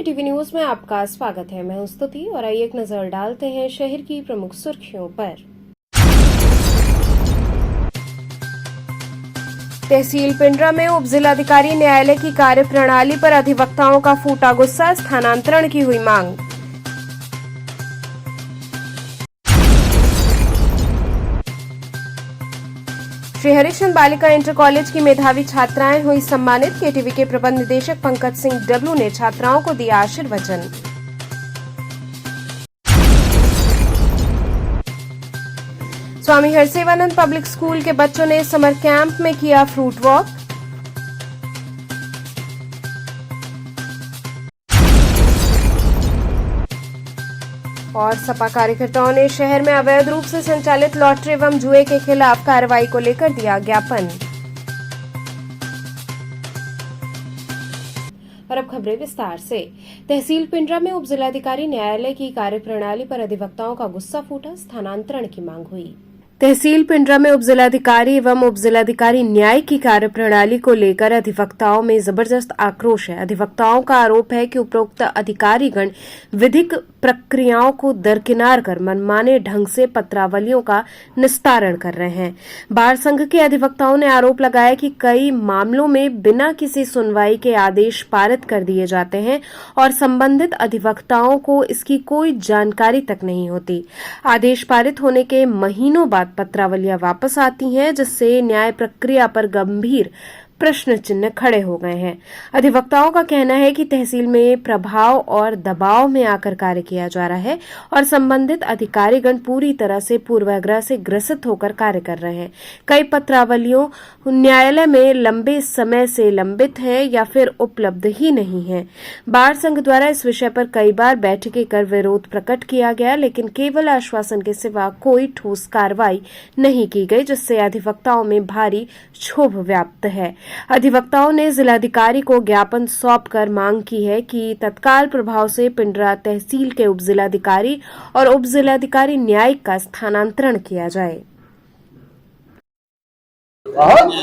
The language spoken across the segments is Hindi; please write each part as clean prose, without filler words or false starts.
टीवी न्यूज में आपका स्वागत है। मैं हूं स्तुति और आइए एक नजर डालते हैं शहर की प्रमुख सुर्खियों पर। तहसील पिंडरा में उप जिलाधिकारी न्यायालय की कार्यप्रणाली पर अधिवक्ताओं का फूटा गुस्सा, स्थानांतरण की हुई मांग। श्री हरिश्चंद्र बालिका इंटर कॉलेज की मेधावी छात्राएं हुई सम्मानित। केटीवी के प्रबंध निदेशक पंकज सिंह डब्लू ने छात्राओं को दिया आशीर्वचन। स्वामी हरसेवानंद पब्लिक स्कूल के बच्चों ने समर कैंप में किया फ्रूट वॉक। और सपा कार्यकर्ताओं ने शहर में अवैध रूप से संचालित लॉटरी एवं जुए के खिलाफ कार्रवाई को लेकर दिया ज्ञापन। और अब खबरें विस्तार से। तहसील पिंडरा में उप जिलाधिकारी न्यायालय की कार्यप्रणाली पर अधिवक्ताओं का गुस्सा फूटा, स्थानांतरण की मांग हुई। तहसील पिंडरा में उप जिलाधिकारी एवं उप जिलाधिकारी न्याय की कार्यप्रणाली को लेकर अधिवक्ताओं में जबरदस्त आक्रोश है। अधिवक्ताओं का आरोप है कि उपरोक्त अधिकारीगण विधिक प्रक्रियाओं को दरकिनार कर मनमाने ढंग से पत्रावलियों का निस्तारण कर रहे हैं। बार संघ के अधिवक्ताओं ने आरोप लगाया कि कई मामलों में बिना किसी सुनवाई के आदेश पारित कर दिए जाते हैं और संबंधित अधिवक्ताओं को इसकी कोई जानकारी तक नहीं होती। आदेश पारित होने के महीनों बाद पत्रावलियां वापस आती हैं, जिससे न्याय प्रक्रिया पर गंभीर प्रश्न चिन्ह खड़े हो गए हैं। अधिवक्ताओं का कहना है कि तहसील में प्रभाव और दबाव में आकर कार्य किया जा रहा है और संबंधित अधिकारीगण पूरी तरह से पूर्वाग्रह से ग्रसित होकर कार्य कर रहे हैं। कई पत्रावलियों न्यायालय में लंबे समय से लंबित है या फिर उपलब्ध ही नहीं है। बार संघ द्वारा इस विषय पर कई बार बैठकें कर विरोध प्रकट किया गया, लेकिन केवल आश्वासन के सिवा कोई ठोस कार्रवाई नहीं की गई, जिससे अधिवक्ताओं में भारी क्षोभ व्याप्त है। अधिवक्ताओं ने जिलाधिकारी को ज्ञापन सौंपकर मांग की है कि तत्काल प्रभाव से पिंडरा तहसील के उप जिलाधिकारी और उप जिलाधिकारी न्यायिक का स्थानांतरण किया जाए।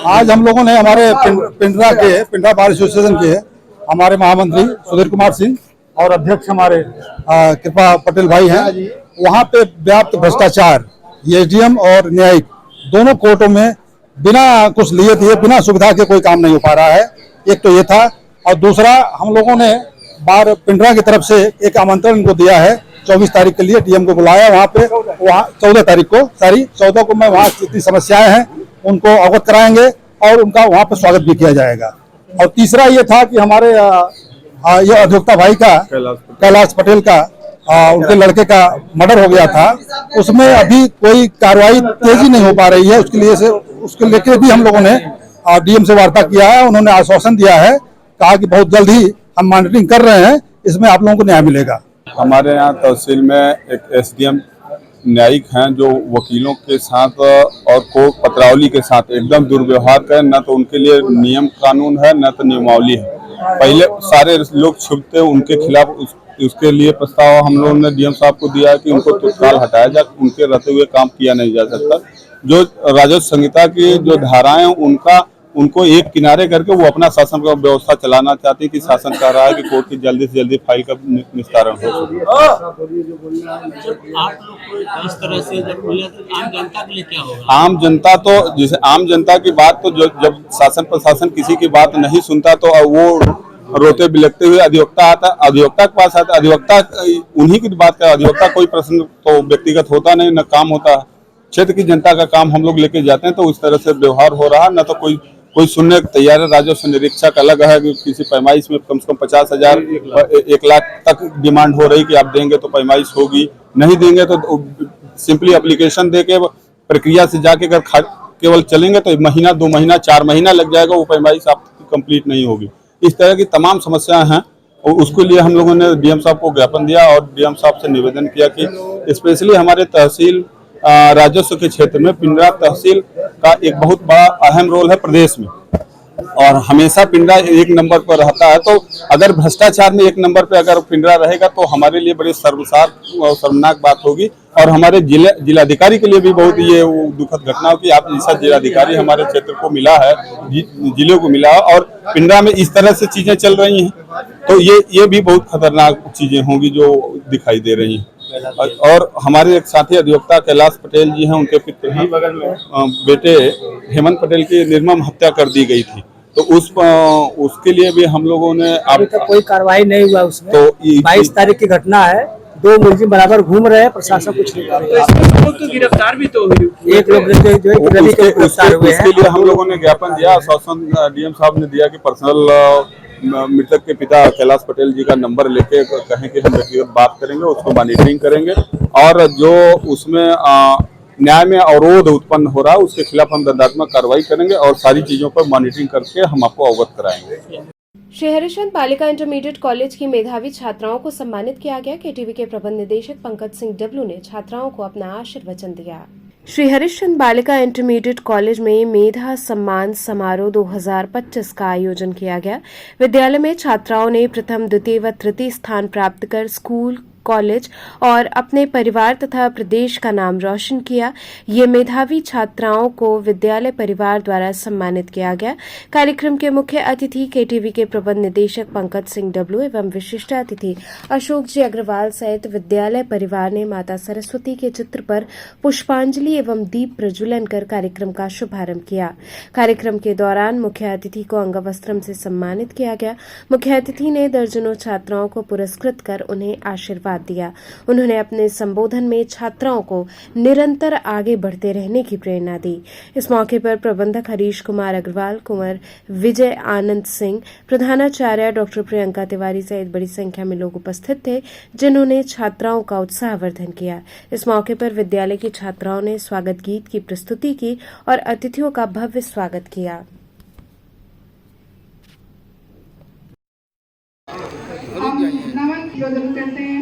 आज हम लोगों ने हमारे पिंडरा बार एसोसिएशन के हमारे महामंत्री सुधीर कुमार सिंह और अध्यक्ष हमारे कृपा पटेल भाई हैं, वहाँ पे व्याप्त भ्रष्टाचार एसडीएम और न्यायिक दोनों कोर्टों में बिना कुछ लिए थे, बिना सुविधा के कोई काम नहीं हो पा रहा है। एक तो ये था, और दूसरा हम लोगों ने बार पिंडरा की तरफ से एक आमंत्रण इनको दिया है 24 तारीख के लिए। डीएम को बुलाया वहाँ पे, वहाँ 14 तारीख को, सॉरी 14 को मैं वहाँ जितनी समस्याएं हैं उनको अवगत कराएंगे और उनका वहाँ पे स्वागत भी किया जाएगा। और तीसरा ये था कि हमारे ये अधिवक्ता भाई का कैलाश पटेल का उनके लड़के का मर्डर हो गया था, उसमें अभी कोई कार्रवाई तेजी नहीं हो पा रही है। उसके लेकर भी हम लोगों ने डीएम से वार्ता किया है। उन्होंने आश्वासन दिया है, कहा कि बहुत जल्द ही हम मॉनिटरिंग कर रहे हैं, इसमें आप लोगों को न्याय मिलेगा। हमारे यहाँ तहसील में एक एसडीएम न्यायिक हैं जो वकीलों के साथ और कोर्ट पत्रावली के साथ एकदम दुर्व्यवहार करें। न तो उनके लिए नियम कानून है, न तो नियमावली है। पहले सारे लोग छुपते, उनके खिलाफ उसके लिए प्रस्ताव हम लोगों ने डीएम साहब को दिया है कि उनको तत्काल हटाया जाए। उनके रहते हुए काम किया नहीं जा सकता। जो राजस्व संहिता की जो धाराएं हैं उनको एक किनारे करके वो अपना शासन का व्यवस्था चलाना चाहती है कि शासन कह रहा है कि कोर्ट की जल्दी से जल्दी फाइल का निस्तारण हो। आप लोग को इस तरह से जब बोले तो आम जनता के लिए क्या होगा? आम जनता तो जैसे आम जनता की बात तो जब शासन प्रशासन किसी की बात नहीं सुनता तो वो रोते बिलखते हुए अधिवक्ता के पास आता। अधिवक्ता उन्हीं की बात का, अधिवक्ता कोई प्रश्न तो व्यक्तिगत होता नहीं, न काम होता। क्षेत्र की जनता का काम हम लोग लेके जाते हैं, तो उस तरह से व्यवहार हो रहा, न तो कोई सुनने तैयार है। राजस्व निरीक्षक अलग है कि किसी पैमाइश में कम से कम 50,000 1 लाख तक डिमांड हो रही कि आप देंगे तो पैमाइश होगी, नहीं देंगे तो सिंपली एप्लीकेशन दे के प्रक्रिया से जाके अगर केवल चलेंगे तो महीना 2 महीना 4 महीना लग जाएगा, वो पैमाइश आपकी कंप्लीट नहीं होगी। इस तरह की तमाम समस्याएं हैं और उसके लिए हम लोगों ने डीएम साहब को ज्ञापन दिया और डीएम साहब से निवेदन किया कि स्पेशली हमारे तहसील राजस्व के क्षेत्र में पिंडरा तहसील का एक बहुत बड़ा अहम रोल है प्रदेश में, और हमेशा पिंडरा 1 नंबर पर रहता है। तो अगर भ्रष्टाचार में 1 नंबर पर अगर पिंडरा रहेगा तो हमारे लिए बड़ी शर्मनाक बात होगी, और हमारे जिलाधिकारी के लिए भी बहुत ये दुखद घटना हो कि आप जैसा जिलाधिकारी हमारे क्षेत्र को मिला है, जिले को मिला है, और पिंडरा में इस तरह से चीजें चल रही हैं। तो ये भी बहुत खतरनाक चीजें होंगी जो दिखाई दे रही हैं। और हमारे एक साथी अधिवक्ता कैलाश पटेल जी हैं, उनके पिता बेटे हेमंत पटेल की निर्मम हत्या कर दी गई थी, तो उसके लिए भी हम लोगों ने अभी तक कोई कार्रवाई नहीं हुआ उसमें। तो 22 तारीख की घटना है, 2 मुलजिम बराबर घूम रहे हैं, प्रशासन कुछ नहीं कर रहा है। लोग तो गिरफ्तार भी तो हुए। एक लोग जो रवि के गिरफ्तार हुए हैं। उसके लिए हम लोगों ने ज्ञापन दिया, आश्वासन डीएम साहब ने दिया कि पर्सनल मृतक के पिता कैलाश पटेल जी का नंबर लेके कहें कि हम व्यक्तिगत बात करेंगे, उसको मॉनिटरिंग करेंगे, और जो उसमें न्याय में अवरोध उत्पन्न हो रहा है उसके खिलाफ हम दंडात्मक कार्रवाई करेंगे और सारी चीजों पर मॉनिटरिंग करके हम आपको अवगत कराएंगे। श्री हरिश्चंद्र बालिका इंटरमीडिएट कॉलेज की मेधावी छात्राओं को सम्मानित किया गया। केटीवी के प्रबंध निदेशक पंकज सिंह डब्लू ने छात्राओं को अपना आशीर्वचन दिया। श्री हरिश्चंद्र बालिका इंटरमीडिएट कॉलेज में मेधा सम्मान समारोह 2025 का आयोजन किया गया। विद्यालय में छात्राओं ने प्रथम, द्वितीय व तृतीय स्थान प्राप्त कर स्कूल, कॉलेज और अपने परिवार तथा प्रदेश का नाम रोशन किया। ये मेधावी छात्राओं को विद्यालय परिवार द्वारा सम्मानित किया गया। कार्यक्रम के मुख्य अतिथि केटीवी के प्रबंध निदेशक पंकज सिंह डब्लू एवं विशिष्ट अतिथि अशोक जी अग्रवाल सहित विद्यालय परिवार ने माता सरस्वती के चित्र पर पुष्पांजलि एवं दीप प्रज्वलन कर कार्यक्रम का शुभारंभ किया। कार्यक्रम के दौरान मुख्य अतिथि को अंगवस्त्रम से सम्मानित किया गया। मुख्य अतिथि ने दर्जनों छात्राओं को पुरस्कृत कर उन्हें आशीर्वाद दिया। उन्होंने अपने संबोधन में छात्राओं को निरंतर आगे बढ़ते रहने की प्रेरणा दी। इस मौके पर प्रबंधक हरीश कुमार अग्रवाल, कुंवर विजय आनंद सिंह, प्रधानाचार्य डॉक्टर प्रियंका तिवारी सहित बड़ी संख्या में लोग उपस्थित थे, जिन्होंने छात्राओं का उत्साहवर्धन किया। इस मौके पर विद्यालय की छात्राओं ने स्वागत गीत की प्रस्तुति की और अतिथियों का भव्य स्वागत किया। हम नमन योजना करते हैं।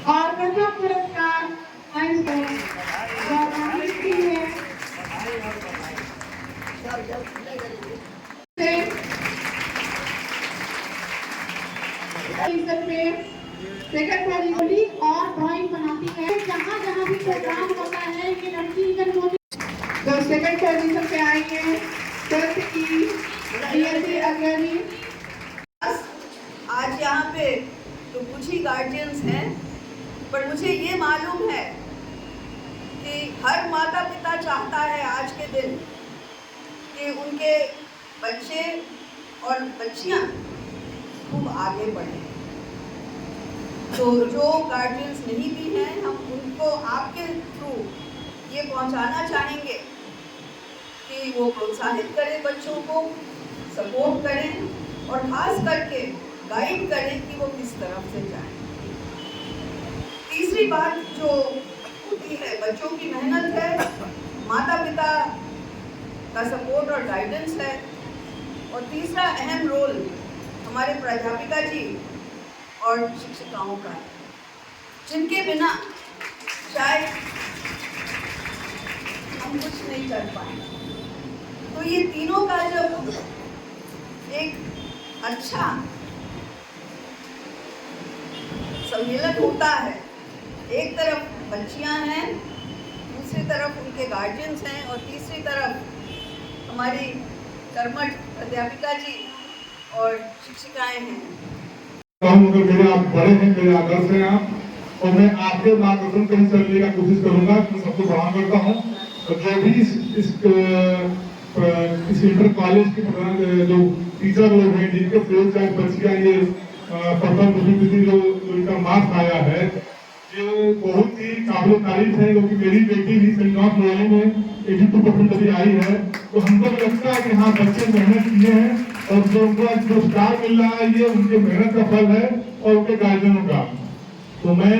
और प्रथम पुरस्कार सेकंड वाली और ड्राइंग बनाती है। जहाँ जहाँ भी प्रोग्राम होता है ये लड़की तो सेकंड पोजीशन पे आएंगे अग्रणी। आज यहाँ पे तो कुछ ही गार्जियंस हैं, पर मुझे ये मालूम है कि हर माता पिता चाहता है आज के दिन कि उनके बच्चे और बच्चियाँ खूब आगे बढ़ें। तो जो गार्जियंस नहीं भी हैं, हम उनको आपके थ्रू ये पहुंचाना चाहेंगे कि वो प्रोत्साहित करें, बच्चों को सपोर्ट करें और खास करके गाइड करें कि वो किस तरफ से जाएं। तीसरी बात जो होती है, बच्चों की मेहनत है, माता पिता का सपोर्ट और गाइडेंस है, और तीसरा अहम रोल हमारे प्राध्यापिका जी और शिक्षिकाओं का है, जिनके बिना शायद हम कुछ नहीं कर पाए। तो ये तीनों का जब एक अच्छा सम्मेलन होता है, एक तरफ बच्चियां हैं, दूसरी तरफ उनके गार्जियंस हैं, और तीसरी तरफ हमारी कर्मठ अध्यापिका जी और शिक्षिकाएं हैं। मेरे आप बड़े हैं, मेरे आदर्श हैं आप, और मैं आपके मार्गदर्शन कहीं चलने का कोशिश करूंगा। मैं सबको प्रणाम करता हूँ। तो जो भी इस इंटर कॉलेज के जो टीचर लोग हैं, जिनके फ्लोर चार्ज बच्चियाँ ये प्रथम द्वितीय जो इनका मार्क्स आया है, ये बहुत ही काबिल तारीफ है, क्योंकि मेरी बेटी भी सेंट में 82% अभी आई है। तो हमको लगता है कि हाँ, बच्चे मेहनत किए हैं और जो उनको आज पुरस्कार मिल रहा है ये उनके मेहनत का फल है और उनके गार्जियनों का। तो मैं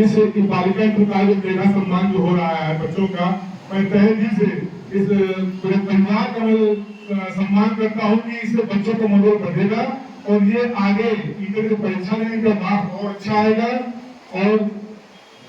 इस बालिका इंटर का जो प्रेरणा सम्मान जो हो रहा है बच्चों का, मैं तहे दिल से इस पूरे परिवार का मैं सम्मान करता हूँ कि इससे बच्चों का मनोबल बढ़ेगा और ये आगे इंटर की परीक्षा देने का मार्क्स और अच्छा आएगा। और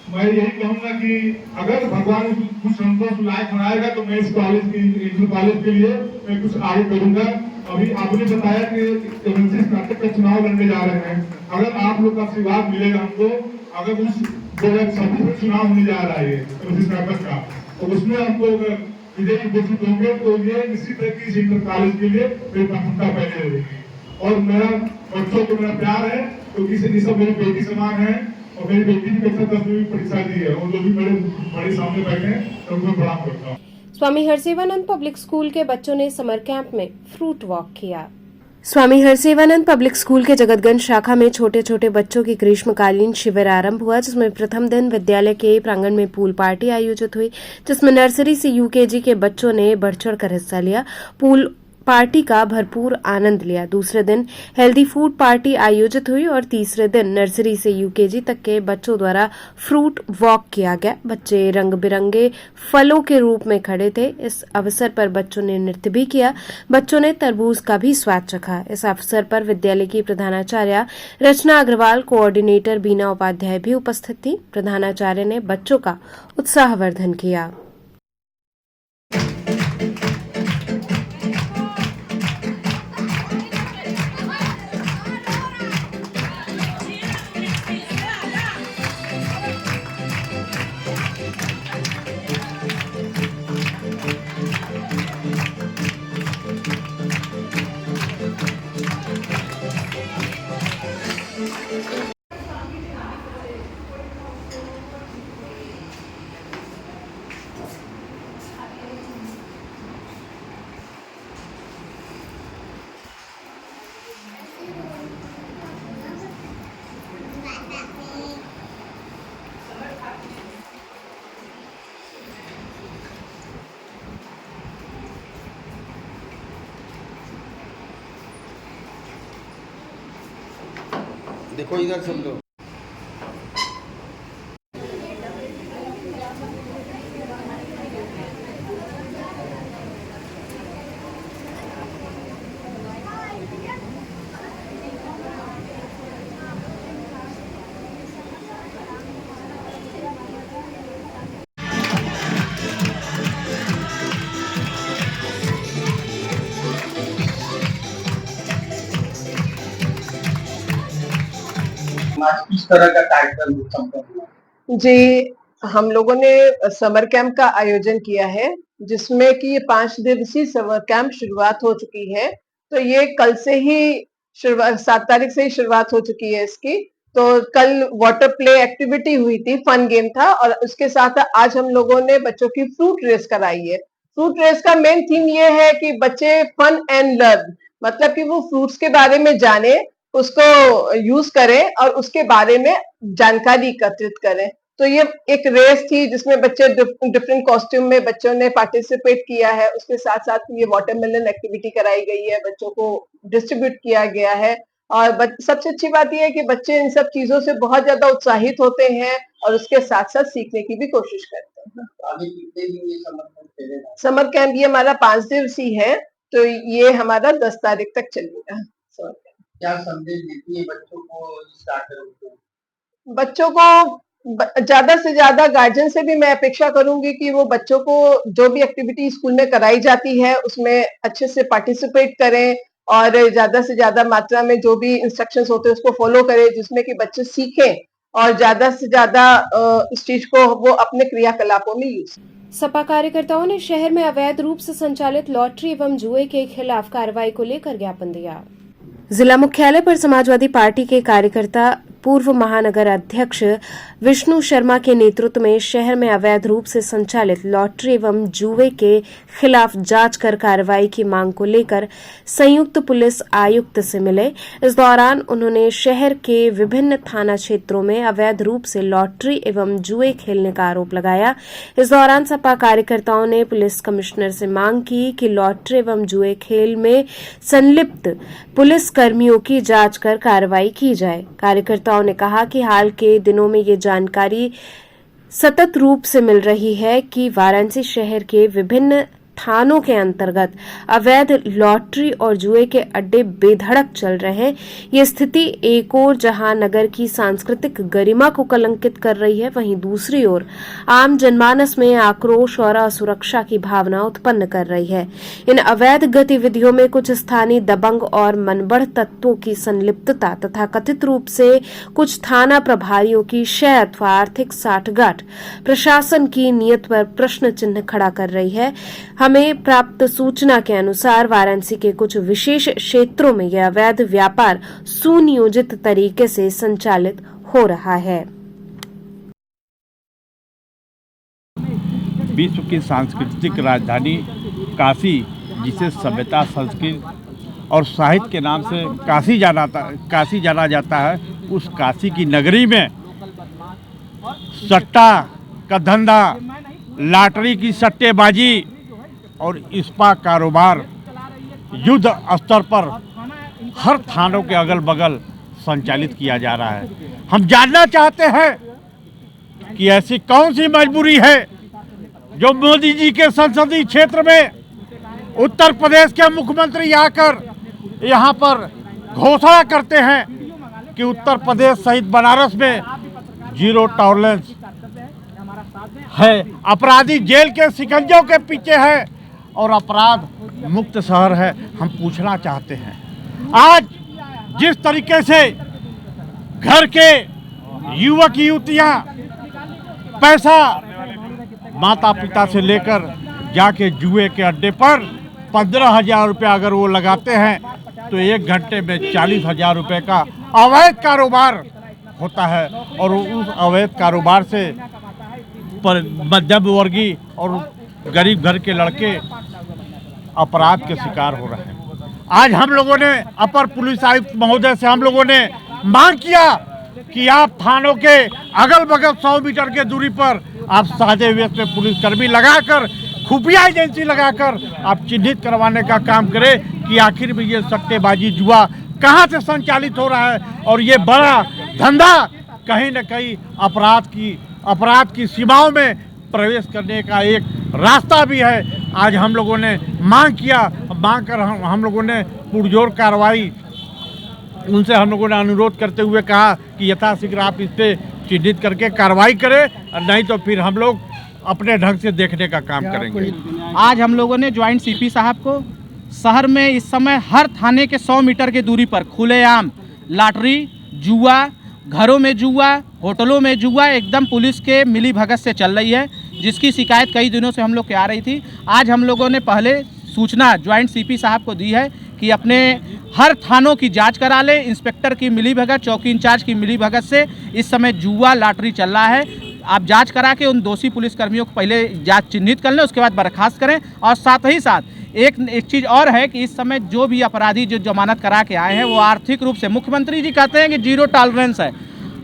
मैं यही कहूंगा कि अगर भगवान कुछ हमको लायक बनाएगा तो मैं इस कॉलेज की इंटर कॉलेज के लिए मैं कुछ आगे करूंगा। अभी आपने बताया कि एमएनसी स्नातक का चुनाव लड़ने जा रहे हैं, अगर आप लोग का आशीर्वाद मिलेगा हमको, अगर उस 2026 में चुनाव होने जा रहा है एमएनसी स्नातक का, तो उसमें हमको अगर विजयी घोषित होंगे तो ये निश्चित है कि इस इंटर कॉलेज के लिए मेरी प्राथमिकता पहले रहेगी। और मेरा बच्चों को मेरा प्यार है क्योंकि ये सब मेरी बेटी समान है और मेरी बेटी की कक्षा 10वीं में परीक्षा दी है और जो भी बड़े सामने बैठे हैं तो उनको प्रणाम करता हूँ। स्वामी हरसेवानंद पब्लिक स्कूल के बच्चों ने समर कैंप में फ्रूट वॉक किया। स्वामी हरसेवानंद पब्लिक स्कूल के जगतगंज शाखा में छोटे छोटे बच्चों की ग्रीष्मकालीन शिविर आरंभ हुआ, जिसमें प्रथम दिन विद्यालय के प्रांगण में पूल पार्टी आयोजित हुई, जिसमें नर्सरी से यूकेजी के बच्चों ने बढ़ चढ़कर हिस्सा लिया, पूल पार्टी का भरपूर आनंद लिया। दूसरे दिन हेल्दी फूड पार्टी आयोजित हुई और तीसरे दिन नर्सरी से यूकेजी तक के बच्चों द्वारा फ्रूट वॉक किया गया। बच्चे रंग बिरंगे फलों के रूप में खड़े थे। इस अवसर पर बच्चों ने नृत्य भी किया। बच्चों ने तरबूज का भी स्वाद चखा। इस अवसर पर विद्यालय की प्रधानाचार्य रचना अग्रवाल, कोऑर्डिनेटर बीना उपाध्याय भी उपस्थित थी। प्रधानाचार्य ने बच्चों का उत्साहवर्धन किया। देखो इधर सब लोग। किस तरह का कार्यक्रम संपन्न हुआ? जी, हम लोगों ने समर कैंप का आयोजन किया है, जिसमें कि ये 5 दिवसीय समर कैंप शुरुआत हो चुकी है। तो ये कल से ही 7 तारीख से ही शुरुआत हो चुकी है इसकी। तो कल वाटर प्ले एक्टिविटी हुई थी, फन गेम था और उसके साथ आज हम लोगों ने बच्चों की फ्रूट रेस कराई है। फ्रूट रेस का मेन थीम ये है कि बच्चे फन एंड लर्न, मतलब कि वो फ्रूट्स के बारे में जाने, उसको यूज करें और उसके बारे में जानकारी एकत्रित करें। तो ये एक रेस थी जिसमें बच्चे डिफरेंट कॉस्ट्यूम में बच्चों ने पार्टिसिपेट किया है। उसके साथ साथ ये वाटरमेलन एक्टिविटी कराई गई है, बच्चों को डिस्ट्रीब्यूट किया गया है। और सबसे अच्छी बात यह है कि बच्चे इन सब चीजों से बहुत ज्यादा उत्साहित होते हैं और उसके साथ साथ सीखने की भी कोशिश करते हैं। समर कैंप ये हमारा 5 दिवसीय है, तो ये हमारा 10 तारीख तक चलेगा। क्या संदेश देती है बच्चों को इस कार्यक्रम को? बच्चों को ज्यादा से ज्यादा गार्जियन से भी मैं अपेक्षा करूंगी कि वो बच्चों को जो भी एक्टिविटी स्कूल में कराई जाती है उसमें अच्छे से पार्टिसिपेट करें और ज्यादा से ज्यादा मात्रा में जो भी इंस्ट्रक्शंस होते हैं उसको फॉलो करें, जिसमें कि बच्चे सीखें और ज्यादा से ज्यादा इस चीज को वो अपने क्रियाकलापों में यूज। सपा कार्यकर्ताओं ने शहर में अवैध रूप से संचालित लॉटरी एवं जुए के खिलाफ कार्रवाई को लेकर ज्ञापन दिया। जिला मुख्यालय पर समाजवादी पार्टी के कार्यकर्ता पूर्व महानगर अध्यक्ष विष्णु शर्मा के नेतृत्व में शहर में अवैध रूप से संचालित लॉटरी एवं जुए के खिलाफ जांच कर कार्रवाई की मांग को लेकर संयुक्त पुलिस आयुक्त से मिले। इस दौरान उन्होंने शहर के विभिन्न थाना क्षेत्रों में अवैध रूप से लॉटरी एवं जुए खेलने का आरोप लगाया। इस दौरान सपा कार्यकर्ताओं ने पुलिस कमिश्नर से मांग की कि लॉटरी एवं जुए खेल में संलिप्त पुलिस कर्मियों की जांच कर कार्रवाई की जाए। कार्यकर्ताओं ने कहा कि हाल के दिनों में ये जानकारी सतत रूप से मिल रही है कि वाराणसी शहर के विभिन्न थानों के अंतर्गत अवैध लॉटरी और जुए के अड्डे बेधड़क चल रहे हैं। ये स्थिति एक ओर जहां नगर की सांस्कृतिक गरिमा को कलंकित कर रही है, वहीं दूसरी ओर आम जनमानस में आक्रोश और असुरक्षा की भावना उत्पन्न कर रही है। इन अवैध गतिविधियों में कुछ स्थानीय दबंग और मनबढ़ तत्वों की संलिप्तता तथा कथित रूप से कुछ थाना प्रभारियों की शय अथवा आर्थिक साठगांठ प्रशासन की नीयत पर प्रश्न चिन्ह खड़ा कर रही है। हमें प्राप्त सूचना के अनुसार वाराणसी के कुछ विशेष क्षेत्रों में यह अवैध व्यापार सुनियोजित तरीके से संचालित हो रहा है। विश्व की सांस्कृतिक राजधानी काशी, जिसे सभ्यता, संस्कृति और साहित्य के नाम से काशी जाना जाता है, उस काशी की नगरी में सट्टा का धंधा, लॉटरी की सट्टेबाजी और इस्पा कारोबार युद्ध स्तर पर हर थानों के अगल बगल संचालित किया जा रहा है। हम जानना चाहते हैं कि ऐसी कौन सी मजबूरी है जो मोदी जी के संसदीय क्षेत्र में उत्तर प्रदेश के मुख्यमंत्री आकर यहाँ पर घोषणा करते हैं कि उत्तर प्रदेश सहित बनारस में जीरो टॉलरेंस है, अपराधी जेल के शिकंजों के पीछे है और अपराध मुक्त शहर है। हम पूछना चाहते हैं, आज जिस तरीके से घर के युवक युवतियां पैसा माता पिता से लेकर जाके जुए के अड्डे पर 15,000 रुपया अगर वो लगाते हैं तो 1 घंटे में 40,000 रुपये का अवैध कारोबार होता है और उस अवैध कारोबार से मध्यम वर्गीय और गरीब घर के लड़के अपराध के शिकार हो रहे हैं। आज हम लोगों ने अपर पुलिस आयुक्त महोदय से हम लोगों ने मांग किया कि आप थानों के अगल बगल 100 मीटर के दूरी पर आप साझे वेश में पुलिसकर्मी लगाकर, खुफिया एजेंसी लगाकर आप चिन्हित करवाने का काम करें कि आखिर में ये सट्टेबाजी जुआ कहाँ से संचालित हो रहा है और ये बड़ा धंधा कहीं न कहीं अपराध की सीमाओं में प्रवेश करने का एक रास्ता भी है। आज हम लोगों ने मांग कर हम लोगों ने पुरजोर कार्रवाई उनसे हम लोगों ने अनुरोध करते हुए कहा कि यथाशीघ्र आप इस पर चिन्हित करके कार्रवाई करें, नहीं तो फिर हम लोग अपने ढंग से देखने का काम करेंगे। आज हम लोगों ने ज्वाइंट सीपी साहब को शहर में इस समय हर थाने के 100 मीटर के दूरी पर खुलेआम लॉटरी, जुआ, घरों में जुआ, होटलों में जुआ एकदम पुलिस के मिली भगत से चल रही है, जिसकी शिकायत कई दिनों से हम लोग के आ रही थी। आज हम लोगों ने पहले सूचना ज्वाइंट सीपी साहब को दी है कि अपने हर थानों की जांच करा ले। इंस्पेक्टर की मिलीभगत, चौकी इंचार्ज की मिलीभगत से इस समय जुआ लॉटरी चल रहा है। आप जांच करा के उन दोषी पुलिसकर्मियों को पहले जांच चिन्हित कर लें, उसके बाद बर्खास्त करें। और साथ ही साथ एक चीज़ और है कि इस समय जो भी अपराधी जो जमानत करा के आए हैं वो आर्थिक रूप से, मुख्यमंत्री जी कहते हैं कि जीरो टॉलरेंस है,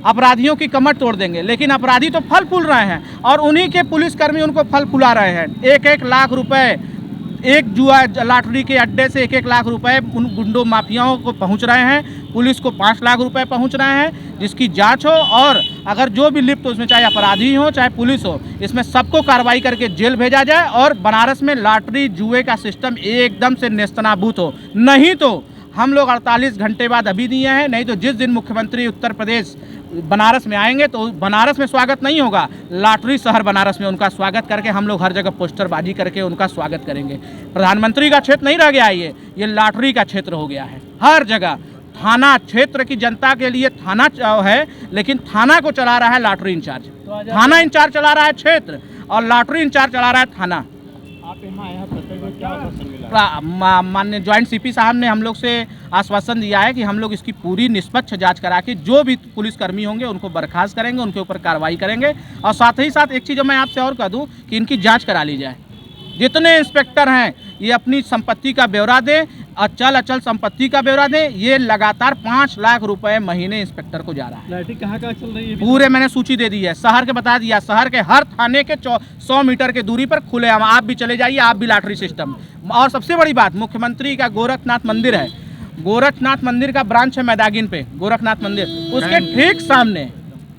अपराधियों की कमर तोड़ देंगे, लेकिन अपराधी तो फल फूल रहे हैं और उन्हीं के पुलिसकर्मी उनको फल फुला रहे हैं। 1-1 लाख रुपए एक जुआ लॉटरी के अड्डे से 1-1 लाख रुपए उन गुंडों माफियाओं को पहुंच रहे हैं। पुलिस को 5 लाख रुपए पहुंच रहे हैं, जिसकी जांच हो और अगर जो भी लिप्त हो उसमें, चाहे अपराधी हो चाहे पुलिस हो, इसमें सबको कार्रवाई करके जेल भेजा जाए और बनारस में लॉटरी जुए का सिस्टम एकदम से नेस्तनाबूत हो। नहीं तो हम लोग 48 घंटे बाद अभी दिए हैं, नहीं तो जिस दिन मुख्यमंत्री उत्तर प्रदेश बनारस में आएंगे तो बनारस में स्वागत नहीं होगा, लॉटरी शहर बनारस में उनका स्वागत करके हम लोग हर जगह पोस्टरबाजी करके उनका स्वागत करेंगे। प्रधानमंत्री का क्षेत्र नहीं रह गया है, ये लॉटरी का क्षेत्र हो गया है। हर जगह थाना क्षेत्र की जनता के लिए थाना है, लेकिन थाना को चला रहा है लॉटरी इंचार्ज, थाना इंचार्ज चला रहा है क्षेत्र और लॉटरी इंचार्ज चला रहा है थाना। आप यहाँ आए हैं, क्या आश्वासन मिला? माननीय ज्वाइंट सीपी साहब ने हम लोग से आश्वासन दिया है कि हम लोग इसकी पूरी निष्पक्ष जांच करा के जो भी पुलिसकर्मी होंगे उनको बर्खास्त करेंगे, उनके ऊपर कार्रवाई करेंगे। और साथ ही साथ एक चीज़ मैं आपसे और कह दूं कि इनकी जांच करा ली जाए। जितने इंस्पेक्टर हैं ये अपनी संपत्ति का ब्यौरा दें, अचल अचल संपत्ति का ब्यौरा दें। ये लगातार 5 लाख रुपए महीने इंस्पेक्टर को जा रहा है। लाइटिंग कहाँ चल रही है? पूरे मैंने सूची दे दी है, शहर के बता दिया, शहर के हर थाने के 100 मीटर के दूरी पर खुलेआम आप भी चले जाइए, आप भी लॉटरी सिस्टम। और सबसे बड़ी बात, मुख्यमंत्री का गोरखनाथ मंदिर है, गोरखनाथ मंदिर का ब्रांच है मैदागिन पे, गोरखनाथ मंदिर,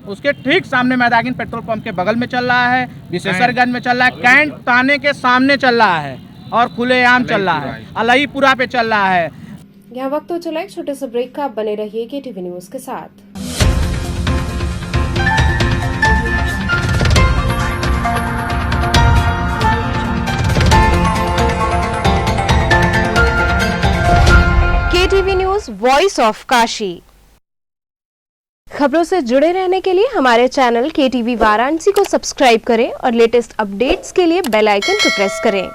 उसके ठीक सामने मैदागिन पेट्रोल पंप के बगल में चल रहा है, विशेषरगंज में चल रहा है, कैंट थाने के सामने चल रहा है और खुलेआम चल रहा है, अलईपुरा पे चल रहा है। यहाँ वक्त तो चला एक छोटे से ब्रेक का, आप बने रहिए KTV न्यूज के साथ। KTV news, voice of Kashi. खबरों से जुड़े रहने के लिए हमारे चैनल KTV वाराणसी को सब्सक्राइब करें और लेटेस्ट अपडेट्स के लिए बेल आइकन को प्रेस करें।